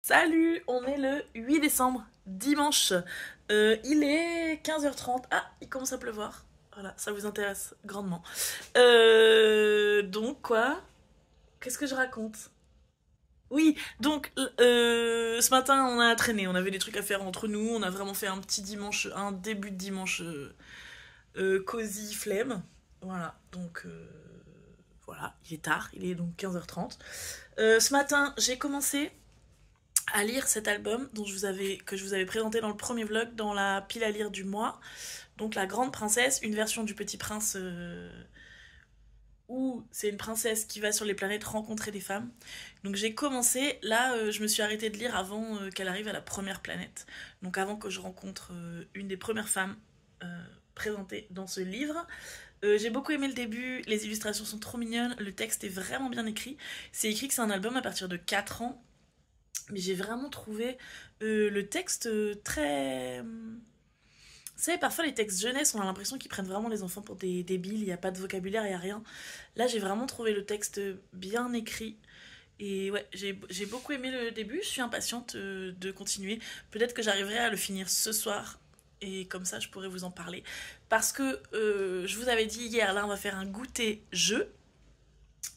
Salut, on est le 8 décembre, dimanche. Il est 15h30. Ah, il commence à pleuvoir. Voilà, ça vous intéresse grandement. Donc quoi? Qu'est-ce que je raconte? Oui, donc ce matin on a traîné, on avait des trucs à faire entre nous, on a vraiment fait un petit dimanche, un début de dimanche cosy flemme. Voilà, donc voilà, il est tard, il est donc 15h30. Ce matin j'ai commencé à lire cet album que je vous avais présenté dans le premier vlog, dans la pile à lire du mois. Donc La Grande Princesse, une version du Petit Prince où c'est une princesse qui va sur les planètes rencontrer des femmes. Donc j'ai commencé, là je me suis arrêtée de lire avant qu'elle arrive à la première planète. Donc avant que je rencontre une des premières femmes présentées dans ce livre. J'ai beaucoup aimé le début, les illustrations sont trop mignonnes, le texte est vraiment bien écrit. C'est écrit que c'est un album à partir de 4 ans, mais j'ai vraiment trouvé le texte très... Vous savez, parfois les textes jeunesse, on a l'impression qu'ils prennent vraiment les enfants pour des débiles, il n'y a pas de vocabulaire, il n'y a rien. Là, j'ai vraiment trouvé le texte bien écrit. Et ouais, j'ai beaucoup aimé le début, je suis impatiente de continuer. Peut-être que j'arriverai à le finir ce soir, et comme ça, je pourrai vous en parler. Parce que je vous avais dit hier, là, on va faire un goûter jeu.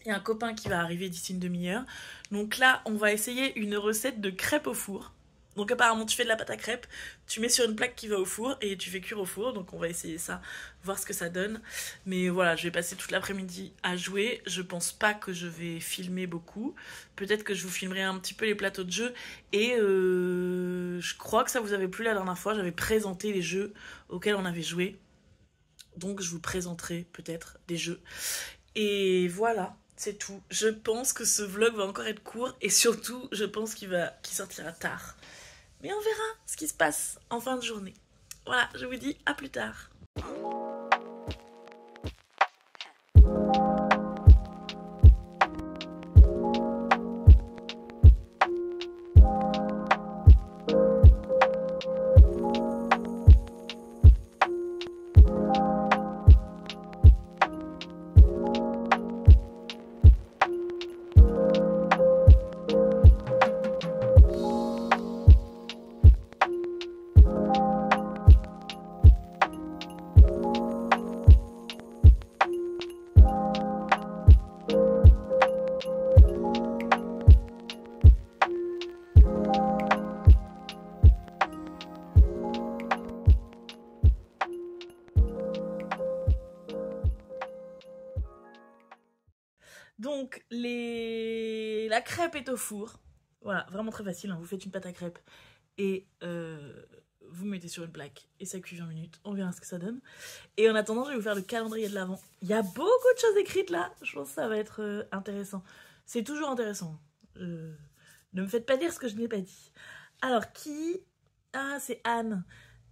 Il y a un copain qui va arriver d'ici une demi-heure. Donc là, on va essayer une recette de crêpes au four. Donc apparemment, tu fais de la pâte à crêpes, tu mets sur une plaque qui va au four et tu fais cuire au four. Donc on va essayer ça, voir ce que ça donne. Mais voilà, je vais passer toute l'après-midi à jouer. Je pense pas que je vais filmer beaucoup. Peut-être que je vous filmerai un petit peu les plateaux de jeux. Et je crois que ça vous avait plu la dernière fois. J'avais présenté les jeux auxquels on avait joué. Donc je vous présenterai peut-être des jeux. Et voilà, c'est tout. Je pense que ce vlog va encore être court et surtout, je pense qu'il sortira tard. Mais on verra ce qui se passe en fin de journée. Voilà, je vous dis à plus tard. Donc, la crêpe est au four. Voilà, vraiment très facile, hein. Vous faites une pâte à crêpes et vous mettez sur une plaque et ça cuit 20 minutes. On verra ce que ça donne. Et en attendant, je vais vous faire le calendrier de l'Avent. Il y a beaucoup de choses écrites là. Je pense que ça va être intéressant. C'est toujours intéressant. Ne me faites pas dire ce que je n'ai pas dit. Alors, qui... Ah, c'est Anne.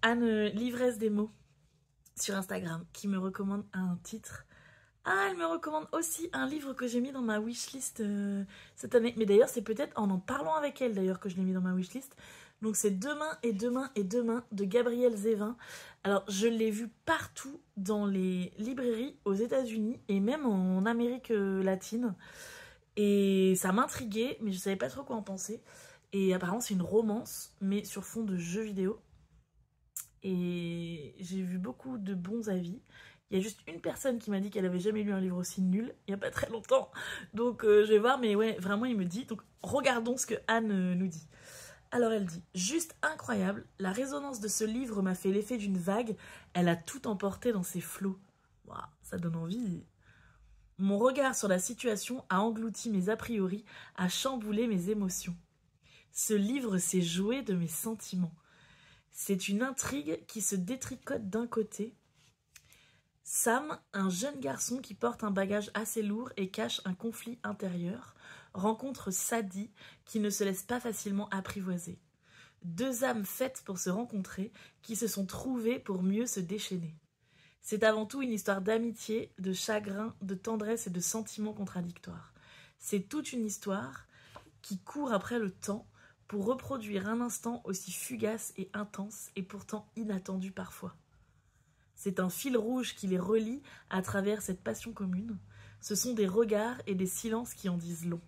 Anne, l'ivresse des mots, sur Instagram, qui me recommande un titre. Ah, elle me recommande aussi un livre que j'ai mis dans ma wishlist cette année. Mais d'ailleurs, c'est peut-être en parlant avec elle d'ailleurs que je l'ai mis dans ma wishlist. Donc c'est Demain et Demain et Demain de Gabrielle Zévin. Alors je l'ai vu partout dans les librairies aux États-Unis et même en Amérique latine. Et ça m'intriguait, mais je savais pas trop quoi en penser. Et apparemment c'est une romance, mais sur fond de jeux vidéo. Et j'ai vu beaucoup de bons avis. Il y a juste une personne qui m'a dit qu'elle avait jamais lu un livre aussi nul, il n'y a pas très longtemps. Donc je vais voir, mais ouais, vraiment il me dit. Donc regardons ce que Anne nous dit. Alors elle dit: juste incroyable, la résonance de ce livre m'a fait l'effet d'une vague, elle a tout emporté dans ses flots. Waouh, ça donne envie. Mon regard sur la situation a englouti mes a priori, a chamboulé mes émotions. Ce livre s'est joué de mes sentiments. C'est une intrigue qui se détricote d'un côté. Sam, un jeune garçon qui porte un bagage assez lourd et cache un conflit intérieur, rencontre Sadie qui ne se laisse pas facilement apprivoiser. Deux âmes faites pour se rencontrer, qui se sont trouvées pour mieux se déchaîner. C'est avant tout une histoire d'amitié, de chagrin, de tendresse et de sentiments contradictoires. C'est toute une histoire qui court après le temps pour reproduire un instant aussi fugace et intense et pourtant inattendu parfois. C'est un fil rouge qui les relie à travers cette passion commune. Ce sont des regards et des silences qui en disent long.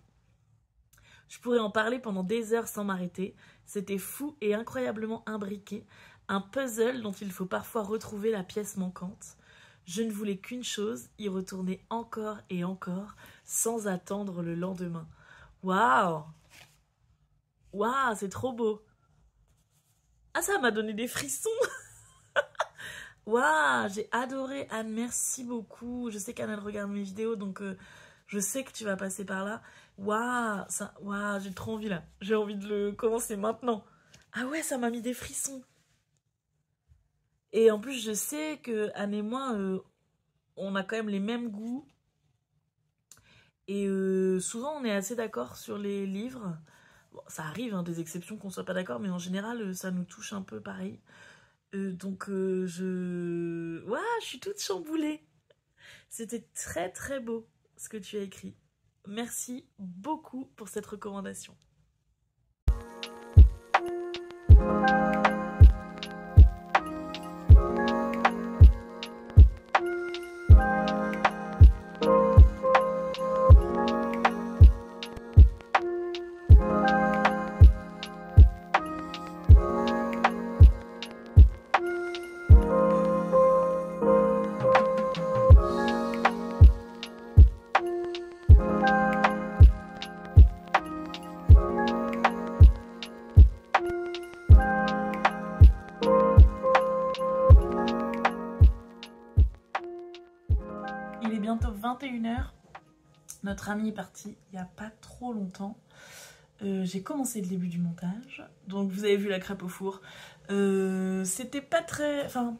Je pourrais en parler pendant des heures sans m'arrêter. C'était fou et incroyablement imbriqué. Un puzzle dont il faut parfois retrouver la pièce manquante. Je ne voulais qu'une chose, y retourner encore et encore, sans attendre le lendemain. Waouh! Waouh, c'est trop beau! Ah, ça m'a donné des frissons! Waouh, j'ai adoré Anne, merci beaucoup. Je sais qu'Anne, elle regarde mes vidéos, donc je sais que tu vas passer par là. Waouh, ça, waouh, j'ai trop envie là. J'ai envie de le commencer maintenant. Ah ouais, ça m'a mis des frissons. Et en plus, je sais que Anne et moi, on a quand même les mêmes goûts. Et souvent, on est assez d'accord sur les livres. Bon, ça arrive, hein, des exceptions qu'on soit pas d'accord, mais en général, ça nous touche un peu pareil. Donc, ouais, je suis toute chamboulée. C'était très très beau ce que tu as écrit. Merci beaucoup pour cette recommandation. Il est bientôt 21h. Notre ami est parti il n'y a pas trop longtemps. J'ai commencé le début du montage. Donc vous avez vu la crêpe au four. C'était pas très... Enfin,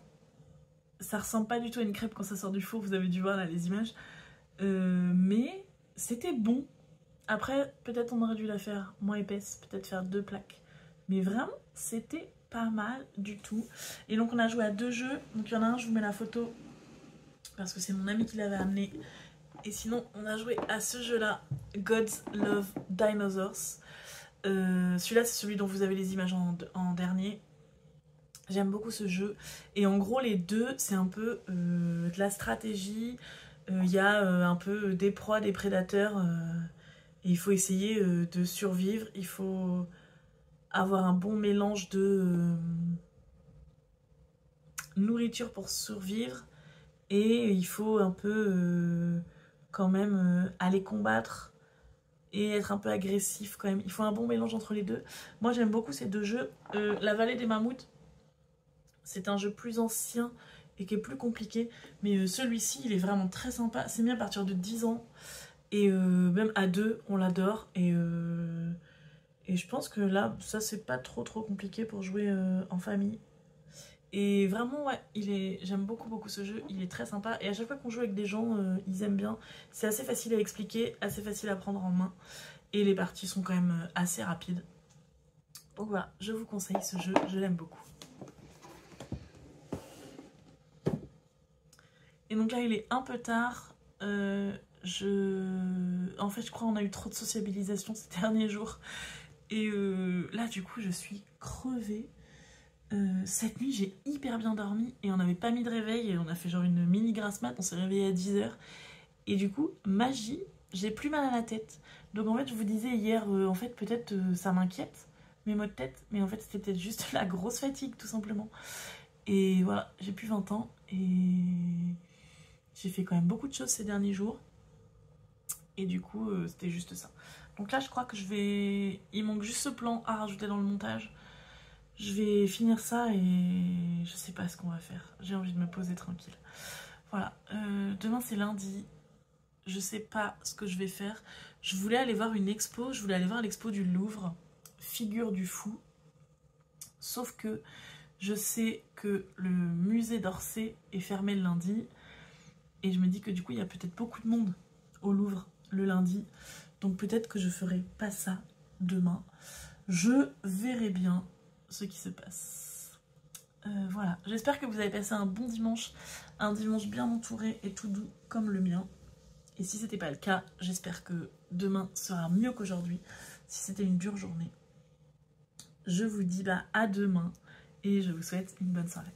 ça ressemble pas du tout à une crêpe quand ça sort du four. Vous avez dû voir là les images. Mais c'était bon. Après, peut-être on aurait dû la faire moins épaisse. Peut-être faire 2 plaques. Mais vraiment, c'était pas mal du tout. Et donc on a joué à 2 jeux. Donc il y en a un, je vous mets la photo. Parce que c'est mon ami qui l'avait amené. Et sinon, on a joué à ce jeu-là, Gods Love Dinosaurs. Celui-là, c'est celui dont vous avez les images en dernier. J'aime beaucoup ce jeu. Et en gros, les deux, c'est un peu de la stratégie. Il y a un peu des proies, des prédateurs. Et il faut essayer de survivre. Il faut avoir un bon mélange de nourriture pour survivre. Et il faut un peu quand même aller combattre et être un peu agressif quand même. Il faut un bon mélange entre les deux. Moi j'aime beaucoup ces deux jeux. La vallée des mammouths, c'est un jeu plus ancien et qui est plus compliqué. Mais celui-ci, il est vraiment très sympa. C'est mis à partir de 10 ans. Et même à 2, on l'adore. Et je pense que là, ça c'est pas trop compliqué pour jouer en famille. Et vraiment, ouais, j'aime beaucoup ce jeu, il est très sympa. Et à chaque fois qu'on joue avec des gens, ils aiment bien. C'est assez facile à expliquer, assez facile à prendre en main. Et les parties sont quand même assez rapides. Donc voilà, je vous conseille ce jeu, je l'aime beaucoup. Et donc là, il est un peu tard. En fait, je crois qu'on a eu trop de sociabilisation ces derniers jours. Et là, du coup, je suis crevée. Cette nuit j'ai hyper bien dormi et on n'avait pas mis de réveil et on a fait genre une mini grasse mat, on s'est réveillé à 10h et du coup magie, j'ai plus mal à la tête. Donc en fait je vous disais hier en fait peut-être ça m'inquiète mes maux de tête, mais en fait c'était peut-être juste la grosse fatigue tout simplement. Et voilà, j'ai plus 20 ans et j'ai fait quand même beaucoup de choses ces derniers jours et du coup c'était juste ça. Donc là je crois que il manque juste ce plan à rajouter dans le montage. Je vais finir ça et je sais pas ce qu'on va faire. J'ai envie de me poser tranquille. Voilà, demain c'est lundi. Je sais pas ce que je vais faire. Je voulais aller voir une expo. Je voulais aller voir l'expo du Louvre, Figure du Fou. Sauf que je sais que le musée d'Orsay est fermé le lundi. Et je me dis que du coup il y a peut-être beaucoup de monde au Louvre le lundi. Donc peut-être que je ferai pas ça demain. Je verrai bien ce qui se passe. Voilà, j'espère que vous avez passé un bon dimanche, un dimanche bien entouré et tout doux comme le mien. Et si c'était pas le cas, j'espère que demain sera mieux qu'aujourd'hui, si c'était une dure journée. Je vous dis à demain et je vous souhaite une bonne soirée.